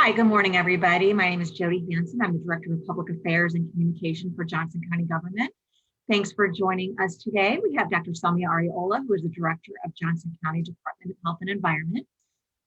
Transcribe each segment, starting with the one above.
Hi, good morning, everybody. My name is Jody Hanson. I'm the Director of Public Affairs and Communication for Johnson County Government. Thanks for joining us today. We have Dr. Soumya Ariola, who is the Director of Johnson County Department of Health and Environment.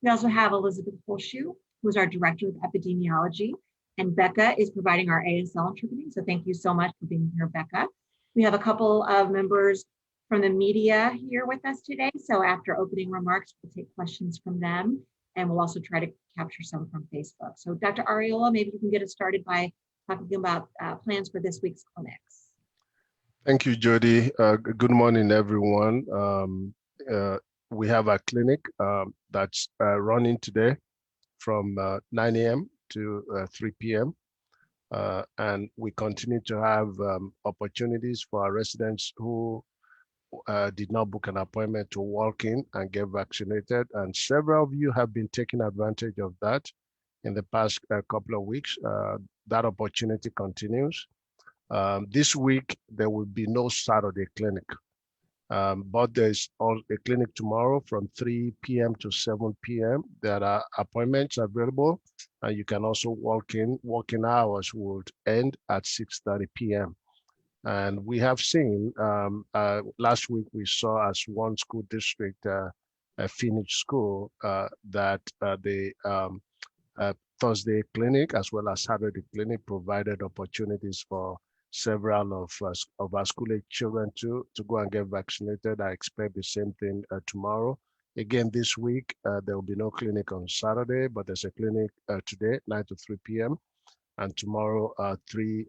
We also have Elizabeth Holshoe, who is our Director of Epidemiology, and Becca is providing our ASL interpreting. So thank you so much for being here, Becca. We have a couple of members from the media here with us today. So after opening remarks, we'll take questions from them. And we'll also try to capture some from Facebook. So Dr. Ariola, maybe you can get us started by talking about plans for this week's clinics. Thank you, Jody. Good morning, everyone. We have a clinic that's running today from 9 a.m. to 3 p.m. And we continue to have opportunities for our residents who did not book an appointment to walk in and get vaccinated. And several of you have been taking advantage of that in the past couple of weeks. That opportunity continues. This week, there will be no Saturday clinic, but there's a clinic tomorrow from 3 p.m. to 7 p.m. There are appointments available, and you can also walk in. Walk-in hours would end at 6:30 p.m. And we have seen, last week we saw as one school district finished school that the Thursday clinic as well as Saturday clinic provided opportunities for several of our school-age children to go and get vaccinated. I expect the same thing tomorrow. Again, this week, there will be no clinic on Saturday, but there's a clinic today, 9 to 3 p.m. and tomorrow 3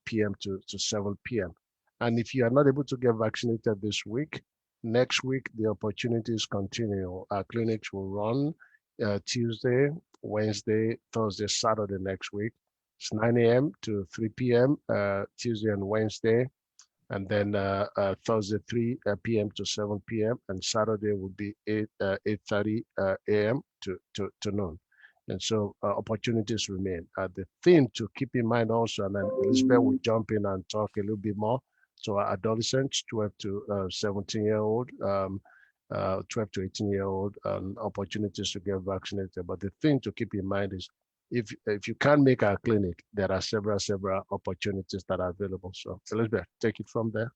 p.m. to 7 p.m. And if you are not able to get vaccinated this week, next week, the opportunities continue. Our clinics will run Tuesday, Wednesday, Thursday, Saturday next week. It's 9 a.m. to 3 p.m. Tuesday and Wednesday. And then Thursday, 3 p.m. to 7 p.m. And Saturday will be 8:30 a.m. to noon. And so opportunities remain. The thing to keep in mind also, and then Elizabeth will jump in and talk a little bit more. So our adolescents, 12 to 17-year-old, 12 to 18-year-old, opportunities to get vaccinated. But the thing to keep in mind is if you can't make our clinic, there are several opportunities that are available. So Elizabeth, take it from there.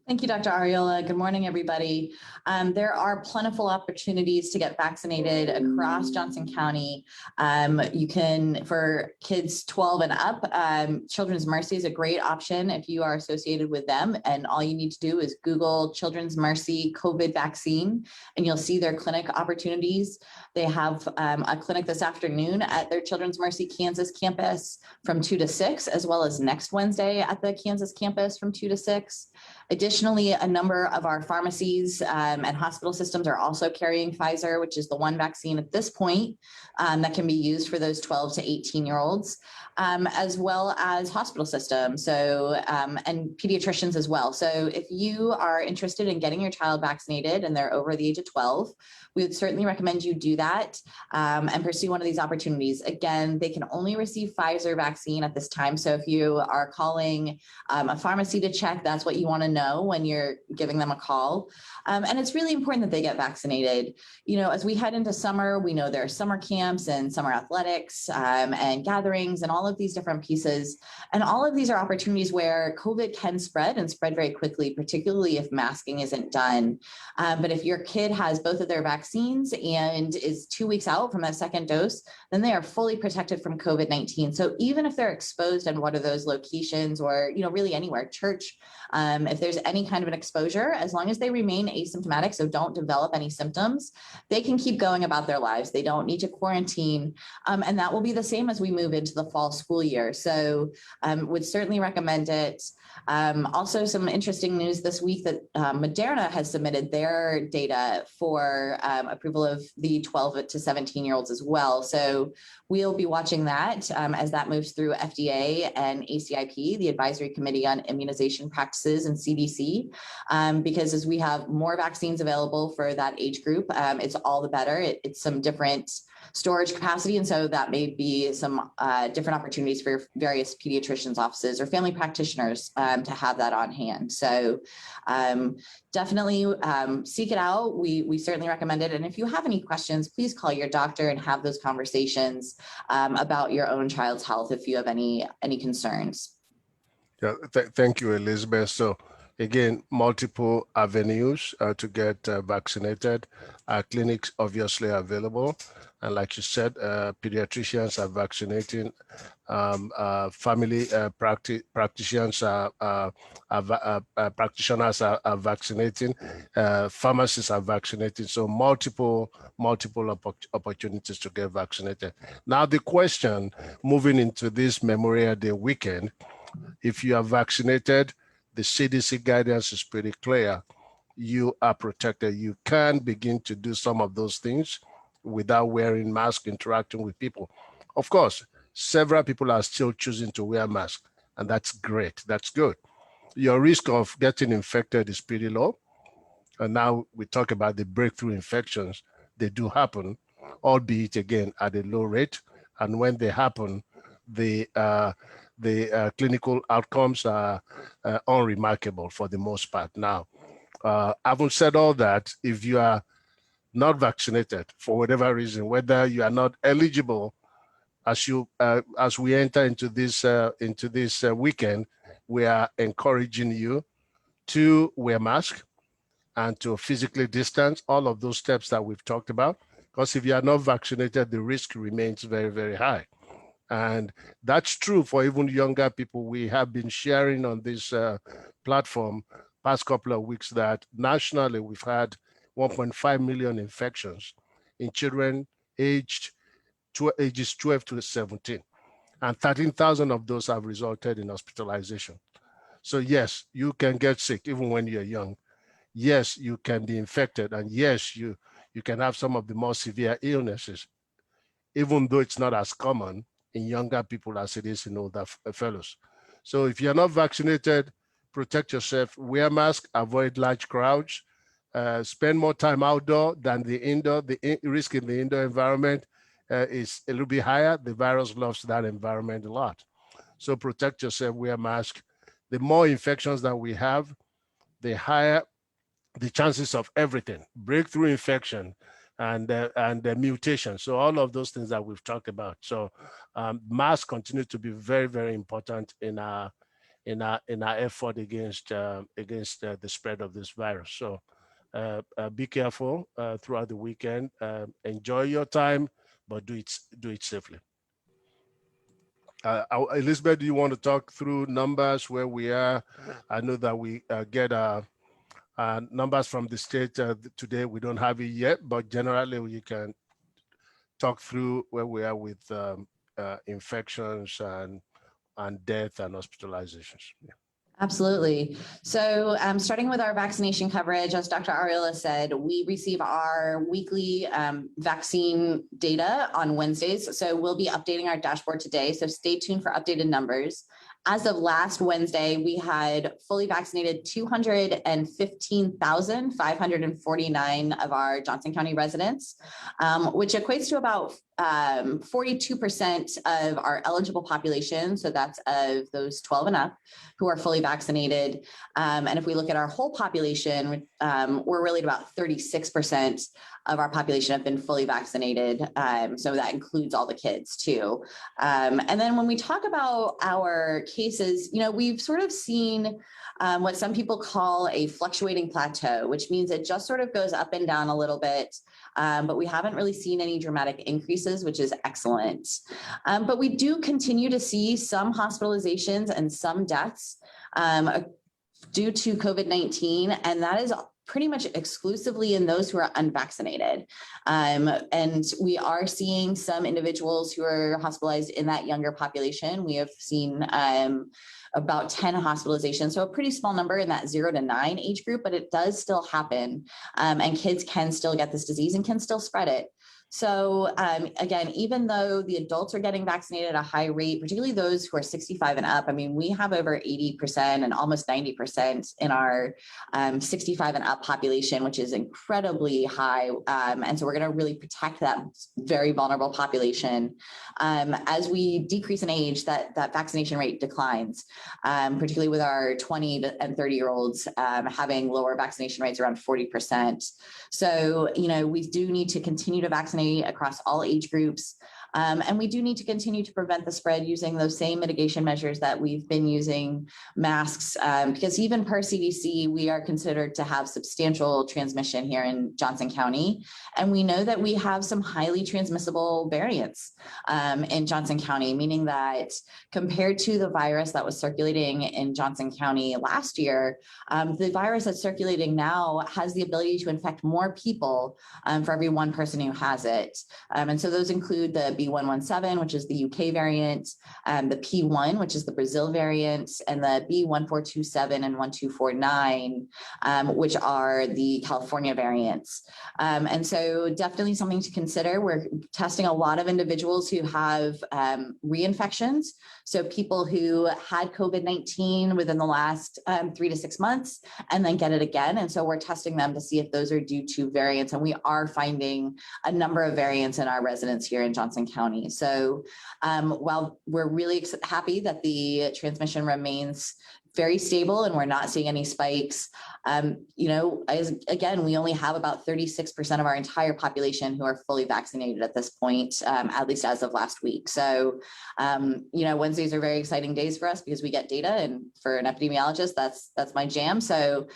Thank you, Dr. Ariola. Good morning, everybody. There are plentiful opportunities to get vaccinated across Johnson County. You can, for kids 12 and up, Children's Mercy is a great option if you are associated with them. And all you need to do is Google Children's Mercy COVID vaccine, and you'll see their clinic opportunities. They have a clinic this afternoon at their Children's Mercy Kansas campus from 2 to 6, as well as next Wednesday at the Kansas campus from 2 to 6. Additionally, a number of our pharmacies and hospital systems are also carrying Pfizer, which is the one vaccine at this point that can be used for those 12 to 18-year-olds, as well as hospital systems, and pediatricians as well. So if you are interested in getting your child vaccinated and they're over the age of 12, we would certainly recommend you do that and pursue one of these opportunities. Again, they can only receive Pfizer vaccine at this time. So if you are calling a pharmacy to check, that's what you want to know when you're giving them a call. And it's really important that they get vaccinated. You know, as we head into summer, we know there are summer camps and summer athletics and gatherings and all of these different pieces. And all of these are opportunities where COVID can spread and spread very quickly, particularly if masking isn't done. But if your kid has both of their vaccines and is 2 weeks out from that second dose, then they are fully protected from COVID-19. So even if they're exposed in one of those locations or, you know, really anywhere, church, if there's any kind of an exposure, as long as they remain asymptomatic, so don't develop any symptoms, they can keep going about their lives. They don't need to quarantine. And that will be the same as we move into the fall school year. So would certainly recommend it. Also, some interesting news this week that Moderna has submitted their data for approval of the 12 to 17-year-olds as well. So we'll be watching that as that moves through FDA and ACIP, the Advisory Committee on Immunization Practices and CDC. see, because as we have more vaccines available for that age group, it's all the better. It's some different storage capacity. And so that may be some different opportunities for various pediatricians' offices or family practitioners to have that on hand. So definitely seek it out. We certainly recommend it. And if you have any questions, please call your doctor and have those conversations about your own child's health if you have any concerns. Yeah, thank you, Elizabeth. So again, multiple avenues to get vaccinated. Our clinics obviously are available. And like you said, pediatricians are vaccinating, family practitioners are vaccinating, pharmacists are vaccinating. So multiple opportunities to get vaccinated. Now the question, moving into this Memorial Day weekend, if you are vaccinated, the CDC guidance is pretty clear. You are protected. You can begin to do some of those things without wearing masks, interacting with people. Of course, several people are still choosing to wear masks, and that's great. That's good. Your risk of getting infected is pretty low. And now we talk about the breakthrough infections. They do happen, albeit again at a low rate. And when they happen, the clinical outcomes are unremarkable for the most part. Now, having said all that, if you are not vaccinated for whatever reason, whether you are not eligible, as we enter into this weekend, we are encouraging you to wear masks and to physically distance, all of those steps that we've talked about. Because if you are not vaccinated, the risk remains very, very high. And that's true for even younger people. We have been sharing on this platform past couple of weeks that nationally we've had 1.5 million infections in children ages 12 to 17. And 13,000 of those have resulted in hospitalization. So yes, you can get sick even when you're young. Yes, you can be infected. And yes, you can have some of the more severe illnesses, even though it's not as common in younger people as it is in older fellows. So if you're not vaccinated, protect yourself, wear masks, avoid large crowds, spend more time outdoor than the indoor. The risk in the indoor environment is a little bit higher. The virus loves that environment a lot. So protect yourself, wear masks. The more infections that we have, the higher the chances of everything, breakthrough infection, and the mutation. So all of those things that we've talked about. So masks continue to be very, very important in our effort against the spread of this virus. So be careful throughout the weekend. Enjoy your time, but do it safely. Elizabeth, do you want to talk through numbers where we are? I know that we get numbers from the state today. We don't have it yet, but generally you can talk through where we are with infections and death and hospitalizations. Yeah. Absolutely. So starting with our vaccination coverage, as Dr. Ariola said, we receive our weekly vaccine data on Wednesdays. So we'll be updating our dashboard today. So stay tuned for updated numbers. As of last Wednesday, we had fully vaccinated 215,549 of our Johnson County residents, which equates to about 42% of our eligible population. So that's of those 12 and up who are fully vaccinated. And if we look at our whole population, we're really at about 36% of our population have been fully vaccinated. So that includes all the kids too. And then when we talk about our cases, we've sort of seen what some people call a fluctuating plateau, which means it just sort of goes up and down a little bit. But we haven't really seen any dramatic increases, which is excellent. But we do continue to see some hospitalizations and some deaths due to COVID-19, and that is pretty much exclusively in those who are unvaccinated. And we are seeing some individuals who are hospitalized in that younger population. We have seen about 10 hospitalizations, so a pretty small number in that 0 to 9 age group, but it does still happen. And kids can still get this disease and can still spread it. So again, even though the adults are getting vaccinated at a high rate, particularly those who are 65 and up, I mean, we have over 80% and almost 90% in our 65 and up population, which is incredibly high. And so we're going to really protect that very vulnerable population. As we decrease in age, that vaccination rate declines, particularly with our 20 and 30-year-olds having lower vaccination rates around 40%. So, we do need to continue to vaccinate across all age groups. And we do need to continue to prevent the spread using those same mitigation measures that we've been using, masks, because even per CDC, we are considered to have substantial transmission here in Johnson County. And we know that we have some highly transmissible variants in Johnson County, meaning that compared to the virus that was circulating in Johnson County last year, the virus that's circulating now has the ability to infect more people for every one person who has it. And so those include the B117, which is the UK variant, the P1, which is the Brazil variant, and the B1427 and 1249, which are the California variants. And so definitely something to consider. We're testing a lot of individuals who have reinfections. So people who had COVID-19 within the last 3 to 6 months and then get it again. And so we're testing them to see if those are due to variants. And we are finding a number of variants in our residents here in Johnson County. So while we're really happy that the transmission remains very stable and we're not seeing any spikes, again, we only have about 36% of our entire population who are fully vaccinated at this point, at least as of last week. So, Wednesdays are very exciting days for us because we get data, and for an epidemiologist, that's my jam. So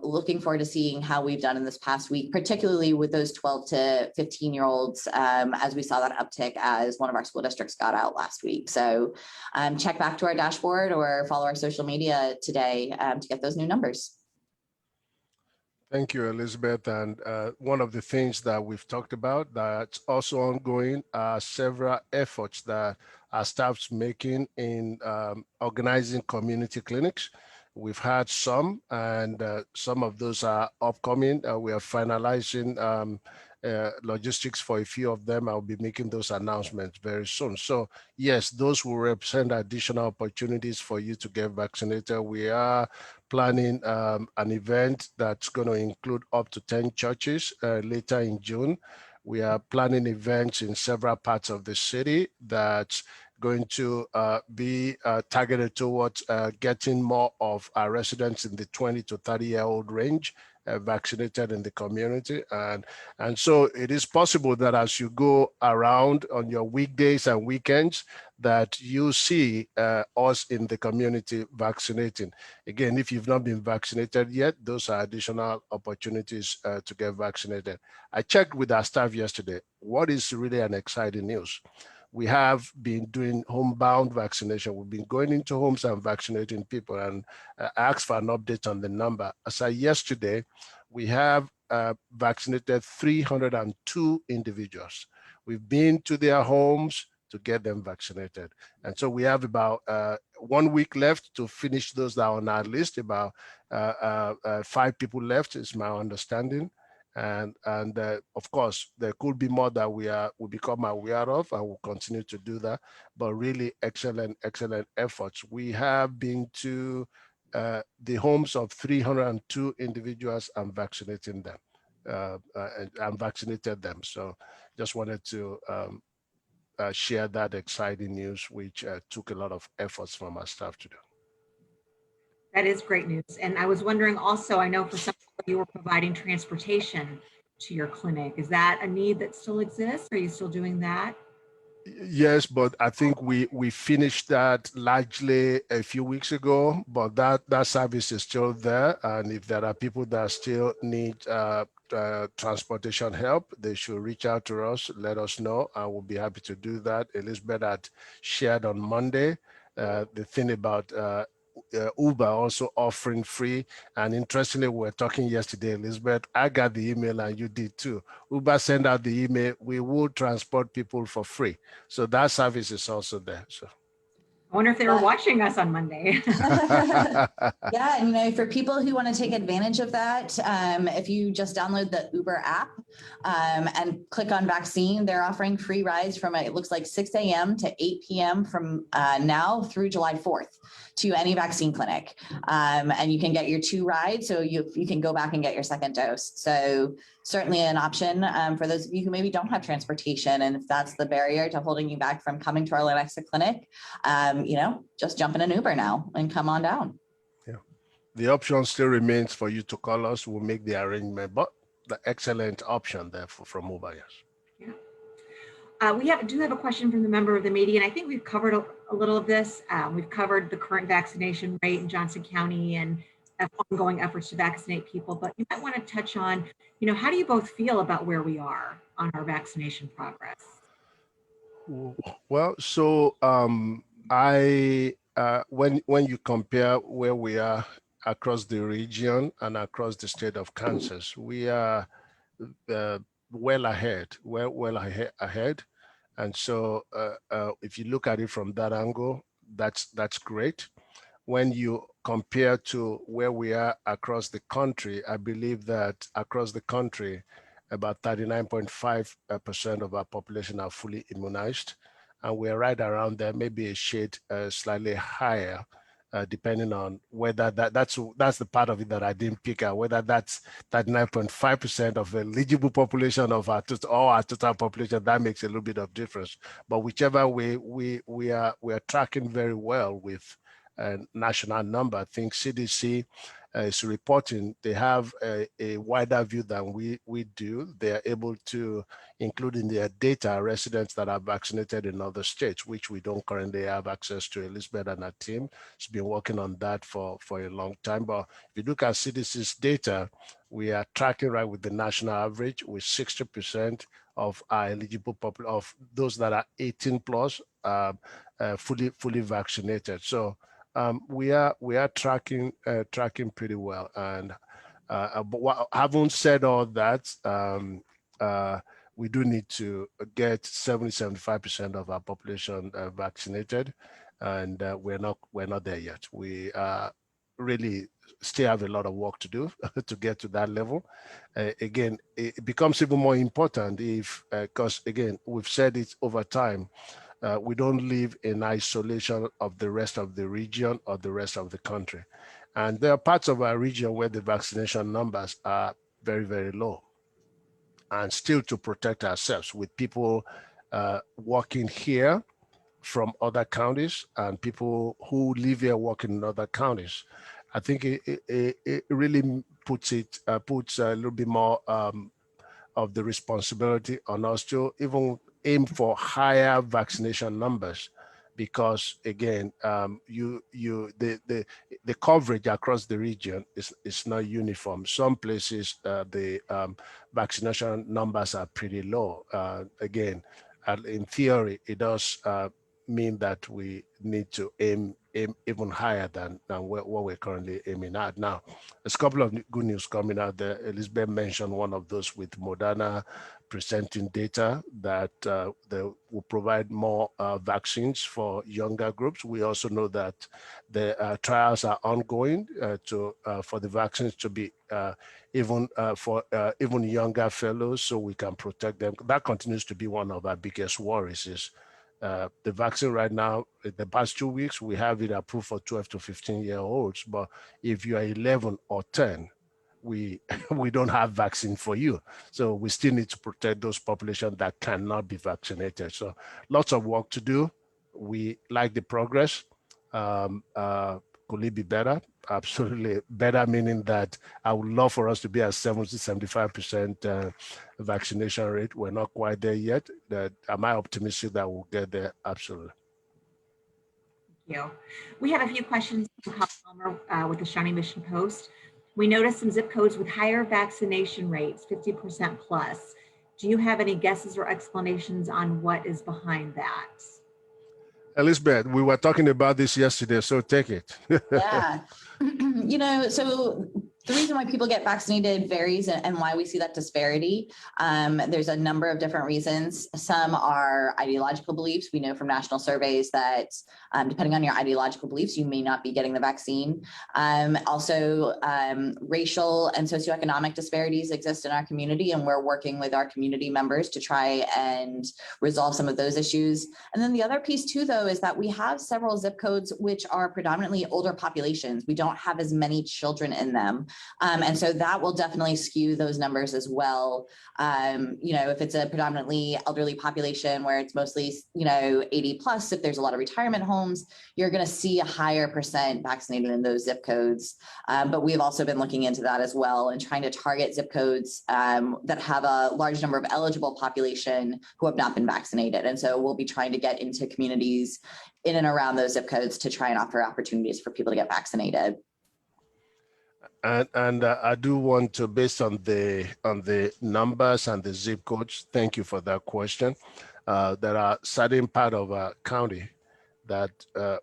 looking forward to seeing how we've done in this past week, particularly with those 12 to 15-year-olds, as we saw that uptick as one of our school districts got out last week. So check back to our dashboard or follow our social media today to get those new numbers. Thank you, Elizabeth. And one of the things that we've talked about that's also ongoing are several efforts that our staff's making in organizing community clinics. We've had some, and some of those are upcoming. We are finalizing logistics for a few of them. I'll be making those announcements very soon. So yes, those will represent additional opportunities for you to get vaccinated. We are planning an event that's going to include up to 10 churches later in June. We are planning events in several parts of the city that's going to be targeted towards getting more of our residents in the 20 to 30-year-old range vaccinated in the community. And so it is possible that as you go around on your weekdays and weekends, that you see us in the community vaccinating. Again, if you've not been vaccinated yet, those are additional opportunities to get vaccinated. I checked with our staff yesterday. What is really an exciting news? We have been doing homebound vaccination. We've been going into homes and vaccinating people, and asked for an update on the number. As of yesterday, we have vaccinated 302 individuals. We've been to their homes to get them vaccinated. And so we have about 1 week left to finish those that are on our list. About 5 people left is my understanding. And of course, there could be more that we become aware of, and we'll continue to do that. But really excellent efforts. We have been to the homes of 302 individuals and vaccinating them, and vaccinated them. So just wanted to share that exciting news, which took a lot of efforts from our staff to do. That is great news. And I was wondering also, I know for some people you were providing transportation to your clinic. Is that a need that still exists? Are you still doing that? Yes, but I think we finished that largely a few weeks ago, but that service is still there. And if there are people that still need transportation help, they should reach out to us, let us know, and we'll be happy to do that. Elizabeth had shared on Monday the thing about Uber also offering free. And interestingly, we were talking yesterday, Elizabeth, I got the email and you did too. Uber sent out the email, we will transport people for free. So that service is also there. So I wonder if they were watching us on Monday. Yeah, and for people who want to take advantage of that, if you just download the Uber app and click on vaccine, they're offering free rides from it looks like 6 a.m. to 8 p.m. from now through July 4th to any vaccine clinic. And you can get your 2 rides, so you can go back and get your second dose. So certainly an option for those of you who maybe don't have transportation, and if that's the barrier to holding you back from coming to our Lenexa clinic, just jump in an Uber now and come on down. Yeah, the option still remains for you to call us. We'll make the arrangement, but the excellent option there from mobile. Yes. Yeah. We do have a question from the member of the media, and I think we've covered a little of this. We've covered the current vaccination rate in Johnson County and ongoing efforts to vaccinate people, but you might want to touch on, how do you both feel about where we are on our vaccination progress? Well, so when you compare where we are across the region and across the state of Kansas, we are well ahead. And so if you look at it from that angle, that's great. When you compare to where we are across the country, I believe that across the country, about 39.5% of our population are fully immunized. And we're right around there, maybe a shade slightly higher, depending on whether that's the part of it that I didn't pick out, whether that's 39.5% of the eligible population of our total population. That makes a little bit of difference. But whichever way, we are tracking very well with a national number. I think CDC is reporting they have a wider view than we do. They are able to include in their data residents that are vaccinated in other states, which we don't currently have access to. Elizabeth and her team has been working on that for a long time. But if you look at CDC's data, we are tracking right with the national average, with 60% of our eligible population, of those that are 18 plus, fully vaccinated. So we are tracking pretty well. And but having said all that, we do need to get 70-75% of our population vaccinated, and we're not there yet. We really still have a lot of work to do to get to that level. Again, it becomes even more important if, because again, we've said it over time, we don't live in isolation of the rest of the region or the rest of the country. And there are parts of our region where the vaccination numbers are very, very low. And still to protect ourselves with people working here from other counties and people who live here working in other counties, I think it really puts a little bit more of the responsibility on us to even aim for higher vaccination numbers, because again, the coverage across the region is not uniform. Some places the vaccination numbers are pretty low. Again, in theory, it does mean that we need to aim even higher than what we're currently aiming at. Now, there's a couple of good news coming out there. Elizabeth mentioned one of those with Moderna presenting data that they will provide more vaccines for younger groups. We also know that the trials are ongoing for the vaccines to be even younger fellows, so we can protect them. That continues to be one of our biggest worries. Is the vaccine right now, in the past 2 weeks, we have it approved for 12 to 15-year-olds. But if you are 11 or 10, we don't have vaccine for you. So we still need to protect those populations that cannot be vaccinated. So lots of work to do. We like the progress. Could it be better? Absolutely better, meaning that I would love for us to be at 70-75% vaccination rate. We're not quite there yet. Am I optimistic that we'll get there? Absolutely. Thank you. We have a few questions from Palmer with the Shawnee Mission Post. We noticed some zip codes with higher vaccination rates, 50% plus. Do you have any guesses or explanations on what is behind that? Elizabeth, we were talking about this yesterday, so take it. Yeah. So The reason why people get vaccinated varies and why we see that disparity. There's a number of different reasons. Some are ideological beliefs. We know from national surveys that depending on your ideological beliefs, you may not be getting the vaccine. Also, racial and socioeconomic disparities exist in our community, and we're working with our community members to try and resolve some of those issues. And then the other piece too, though, is that we have several zip codes which are predominantly older populations. We don't have as many children in them. And so that will definitely skew those numbers as well. If it's a predominantly elderly population where it's mostly, 80 plus, if there's a lot of retirement homes, you're going to see a higher percent vaccinated in those zip codes. But we've also been looking into that as well and trying to target zip codes that have a large number of eligible population who have not been vaccinated. And so we'll be trying to get into communities in and around those zip codes to try and offer opportunities for people to get vaccinated. And I do want to, based on the numbers and the zip codes, thank you for that question. There are certain part of our county that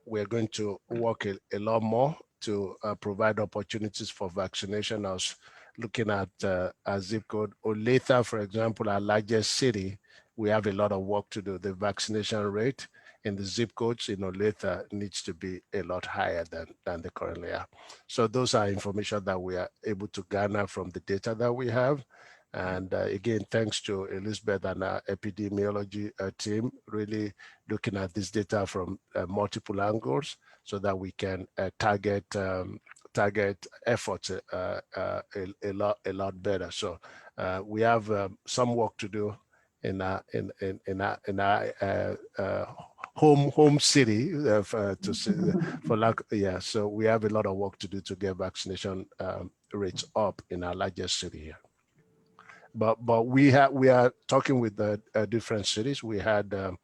we're going to work a lot more to provide opportunities for vaccination. I was looking at a zip code, Olathe, for example, our largest city. We have a lot of work to do. The vaccination rate in the zip codes in Olathe needs to be a lot higher than they currently are. So those are information that we are able to garner from the data that we have. And again, thanks to Elizabeth and our epidemiology team, really looking at this data from multiple angles so that we can target efforts a lot better. So we have some work to do in our home city so we have a lot of work to do to get vaccination rates up in our largest city here. But we are talking with the different cities. We had a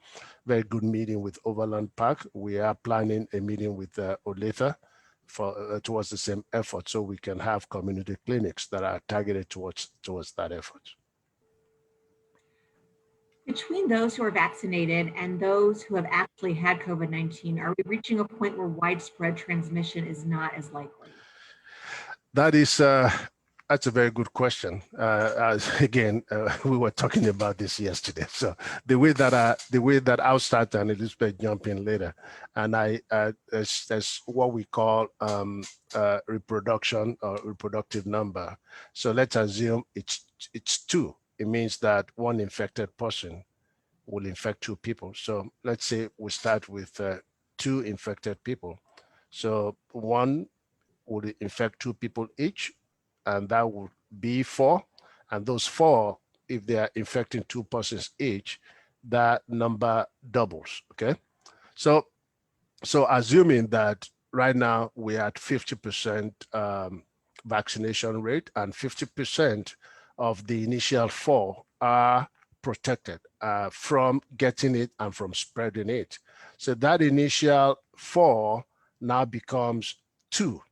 very good meeting with Overland Park. We are planning a meeting with Olathe for towards the same effort, so we can have community clinics that are targeted towards that effort. Between those who are vaccinated and those who have actually had COVID-19, are we reaching a point where widespread transmission is not as likely? That's a very good question. We were talking about this yesterday. So the way that I'll start and Elizabeth jump in later, and there's what we call reproduction or reproductive number. So let's assume it's 2. It means that one infected person will infect 2 people. So let's say we start with 2 infected people. So one would infect 2 people each, and that would be 4. And those 4, if they are infecting 2 persons each, that number doubles, okay? So assuming that right now we're at 50% vaccination rate and 50% of the initial 4 are protected from getting it and from spreading it. So that initial 4 now becomes 2,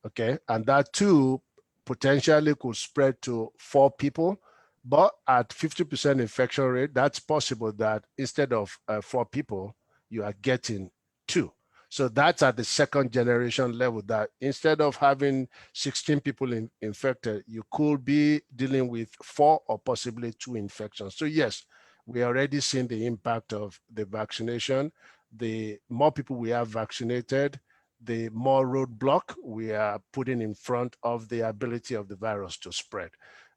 okay? And that 2 potentially could spread to 4 people, but at 50% infection rate, that's possible that instead of 4 people, you are getting 2. So that's at the second generation level, that instead of having 16 people infected, you could be dealing with 4 or possibly 2 infections. So yes, we are already seeing the impact of the vaccination. The more people we have vaccinated, the more roadblock we are putting in front of the ability of the virus to spread.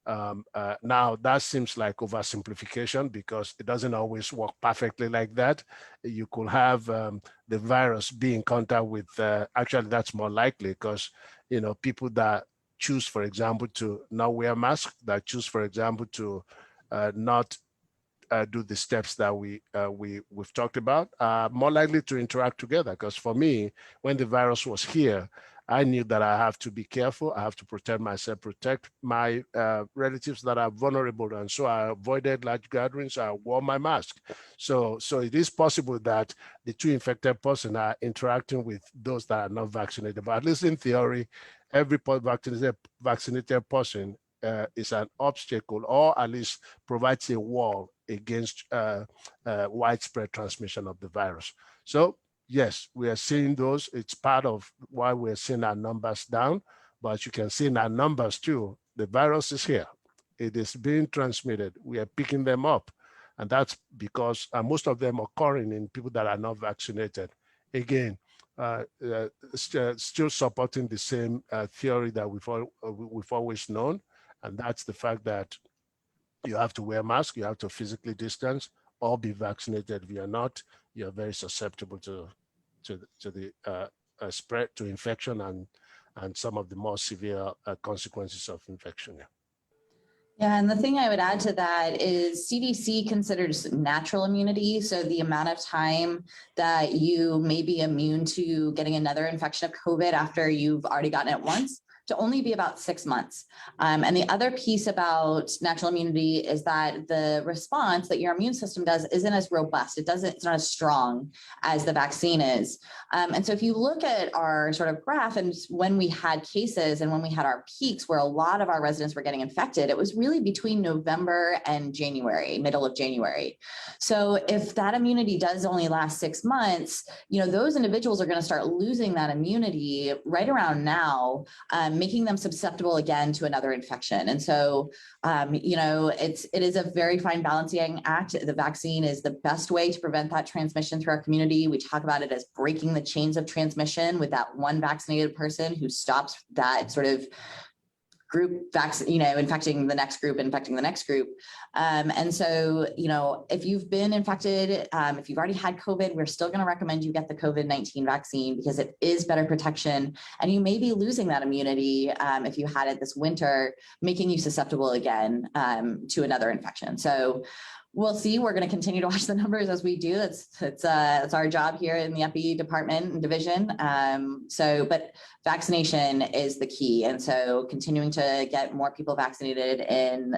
Now that seems like oversimplification because it doesn't always work perfectly like that. You could have the virus be in contact with, actually that's more likely because, people that choose, for example, to not wear masks, that choose, for example, to not do the steps that we've talked about, more likely to interact together. Because for me, when the virus was here, I knew that I have to be careful. I have to protect myself, protect my relatives that are vulnerable. And so I avoided large gatherings. I wore my mask. So it is possible that the 2 infected person are interacting with those that are not vaccinated. But at least in theory, every vaccinated person is an obstacle, or at least provides a wall against widespread transmission of the virus. So yes, we are seeing those. It's part of why we're seeing our numbers down, But you can see in our numbers too, the virus is here. It is being transmitted. We are picking them up. And that's because most of them are occurring in people that are not vaccinated. Again, still supporting the same theory that we've always known. And that's the fact that you have to wear masks, you have to physically distance, or be vaccinated. If you're not, you're very susceptible to the spread, to infection, and some of the more severe consequences of infection. Yeah, and the thing I would add to that is CDC considers natural immunity. So the amount of time that you may be immune to getting another infection of COVID after you've already gotten it once to only be about 6 months. And the other piece about natural immunity is that the response that your immune system does isn't as robust. It's not as strong as the vaccine is. And so if you look at our sort of graph and when we had cases and when we had our peaks where a lot of our residents were getting infected, it was really between November and January, middle of January. So if that immunity does only last 6 months, those individuals are going to start losing that immunity right around now, making them susceptible again to another infection. And so, it is a very fine balancing act. The vaccine is the best way to prevent that transmission through our community. We talk about it as breaking the chains of transmission with that one vaccinated person who stops that sort of group infecting the next group. And so, if you've been infected, if you've already had COVID, we're still going to recommend you get the COVID-19 vaccine because it is better protection. And you may be losing that immunity if you had it this winter, making you susceptible again to another infection. So we'll see. We're going to continue to watch the numbers as we do. It's our job here in the Epi department and division. But vaccination is the key, and so continuing to get more people vaccinated in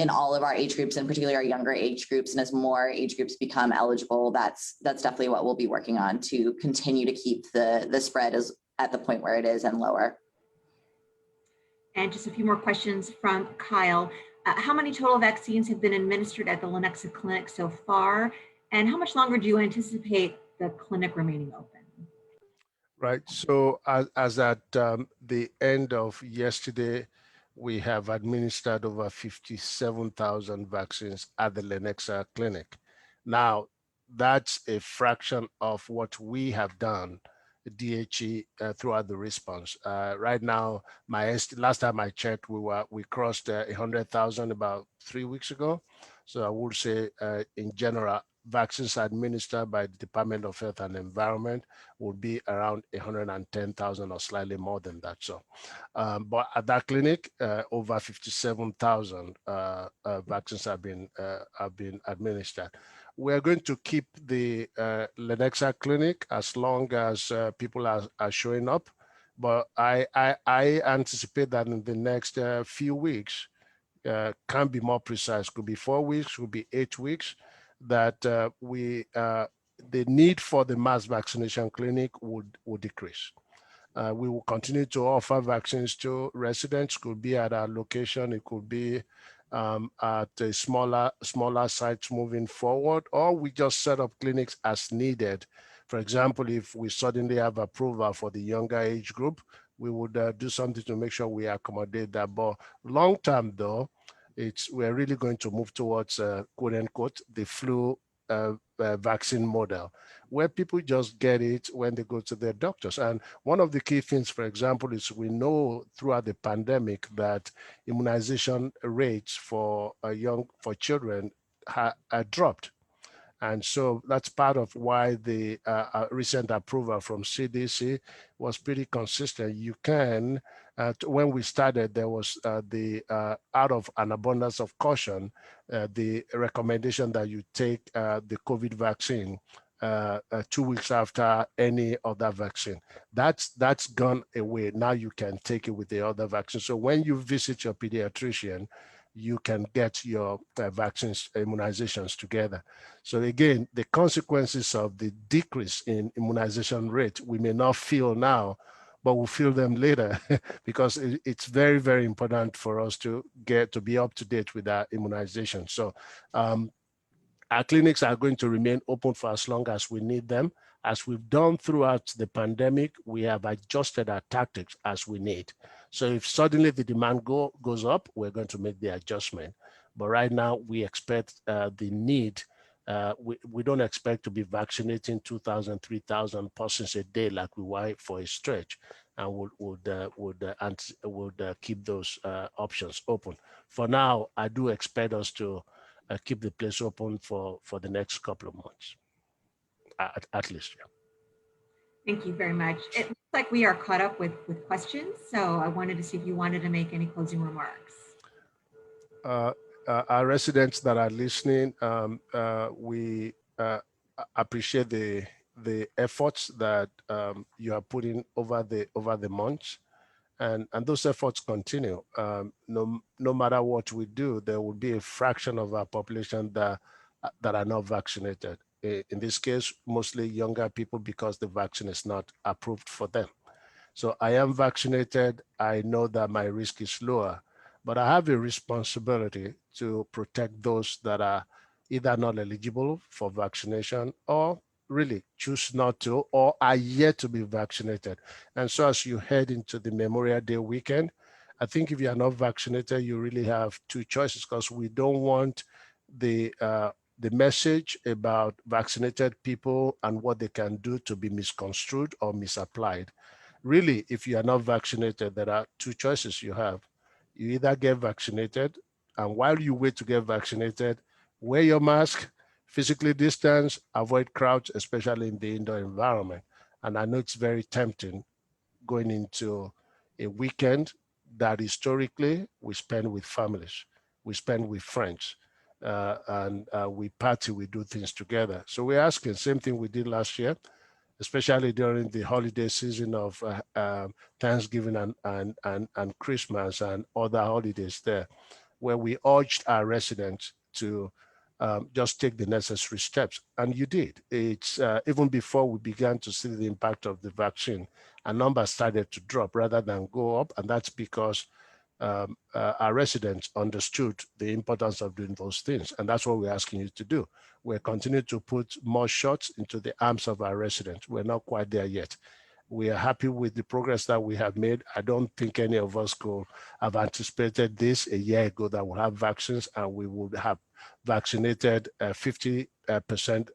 all of our age groups, and particularly our younger age groups. And as more age groups become eligible, that's definitely what we'll be working on to continue to keep the spread at the point where it is and lower. And just a few more questions from Kyle. How many total vaccines have been administered at the Lenexa clinic so far? And how much longer do you anticipate the clinic remaining open? Right. So as at the end of yesterday, we have administered over 57,000 vaccines at the Lenexa clinic. Now, that's a fraction of what we have done, DHE, throughout the response. Right now, last time I checked, we crossed 100,000 about 3 weeks ago. So I would say, in general, vaccines administered by the Department of Health and Environment would be around 110,000 or slightly more than that. So, but at that clinic, over 57,000 vaccines have been administered. We're going to keep the Lenexa clinic as long as people are showing up, but I anticipate that in the next few weeks, can't be more precise, could be 4 weeks, could be 8 weeks, that the need for the mass vaccination clinic would decrease. We will continue to offer vaccines to residents. Could be at our location, it could be at a smaller sites moving forward, or we just set up clinics as needed. For example, if we suddenly have approval for the younger age group, we would do something to make sure we accommodate that. But long term, though, we're really going to move towards quote unquote the flu vaccine model, where people just get it when they go to their doctors. And one of the key things, for example, is we know throughout the pandemic that immunization rates for children dropped. And so that's part of why the recent approval from CDC was pretty consistent. You can, when we started, there was out of an abundance of caution, the recommendation that you take the COVID vaccine 2 weeks after any other vaccine. That's gone away. Now you can take it with the other vaccine. So when you visit your pediatrician, you can get your vaccines, immunizations together. So again, the consequences of the decrease in immunization rate, we may not feel now, but we'll feel them later because it's very, very important for us to be up to date with our immunization. So our clinics are going to remain open for as long as we need them. As we've done throughout the pandemic, we have adjusted our tactics as we need. So if suddenly the demand goes up, we're going to make the adjustment. But right now, we expect the need. We don't expect to be vaccinating 2,000, 3,000 persons a day like we were for a stretch, and would keep those options open. For now, I do expect us to keep the place open for the next couple of months, at least. Yeah. Thank you very much. It looks like we are caught up with questions, so I wanted to see if you wanted to make any closing remarks. Our residents that are listening, we appreciate the efforts that you are putting over the months, and those efforts continue. No matter what we do, there will be a fraction of our population that are not vaccinated. In this case, mostly younger people, because the vaccine is not approved for them. So I am vaccinated. I know that my risk is lower, but I have a responsibility to protect those that are either not eligible for vaccination or really choose not to, or are yet to be vaccinated. And so as you head into the Memorial Day weekend, I think if you are not vaccinated, you really have two choices, because we don't want the message about vaccinated people and what they can do to be misconstrued or misapplied. Really, if you are not vaccinated, there are two choices you have. You either get vaccinated, and while you wait to get vaccinated, wear your mask, physically distance, avoid crowds, especially in the indoor environment. And I know it's very tempting going into a weekend that historically we spend with families, we spend with friends, and we party, we do things together. So we're asking, same thing we did last year, especially during the holiday season of Thanksgiving and Christmas and other holidays there, where we urged our residents to just take the necessary steps. And you did. It's even before we began to see the impact of the vaccine, a number started to drop rather than go up. And that's because our residents understood the importance of doing those things. And that's what we're asking you to do. We're continuing to put more shots into the arms of our residents. We're not quite there yet. We are happy with the progress that we have made. I don't think any of us could have anticipated this a year ago, that we'll have vaccines and we would have vaccinated 50%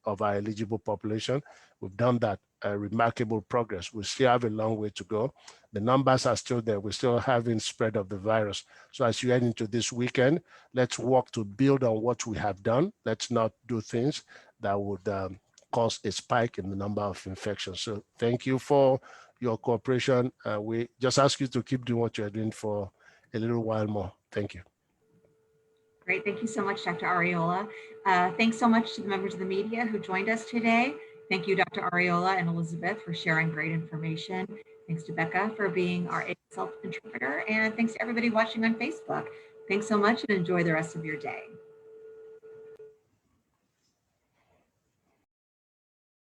of our eligible population. We've done that, remarkable progress. We still have a long way to go. The numbers are still there. We're still having spread of the virus. So as you head into this weekend, let's work to build on what we have done. Let's not do things that would cause a spike in the number of infections. So thank you for your cooperation. We just ask you to keep doing what you're doing for a little while more. Thank you. Great. Thank you so much, Dr. Ariola. Thanks so much to the members of the media who joined us today. Thank you, Dr. Ariola and Elizabeth, for sharing great information. Thanks to Becca for being our self-interpreter. And thanks to everybody watching on Facebook. Thanks so much and enjoy the rest of your day.